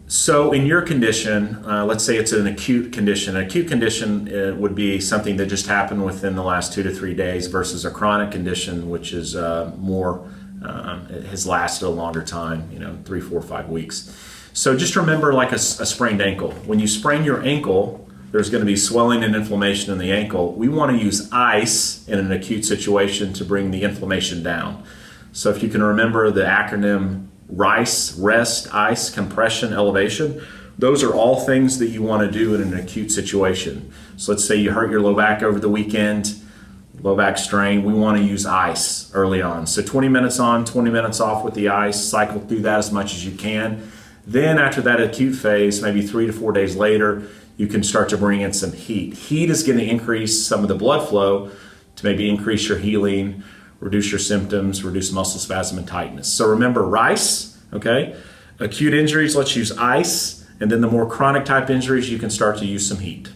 So in your condition, let's say it's an acute condition. An acute condition would be something that just happened within the last 2 to 3 days versus a chronic condition, which is it has lasted a longer time, 3, 4, 5 weeks. So just remember like a sprained ankle. When you sprain your ankle, there's going to be swelling and inflammation in the ankle. We want to use ice in an acute situation to bring the inflammation down. So if you can remember the acronym RICE, rest, ice, compression, elevation, those are all things that you want to do in an acute situation. So let's say you hurt your low back over the weekend, low back strain, we want to use ice early on. So 20 minutes on, 20 minutes off with the ice, cycle through that as much as you can. Then after that acute phase, maybe 3 to 4 days later, you can start to bring in some heat. Heat is going to increase some of the blood flow to maybe increase your healing, reduce your symptoms, reduce muscle spasm and tightness. So remember RICE, okay? Acute injuries, let's use ice. And then the more chronic type injuries, you can start to use some heat.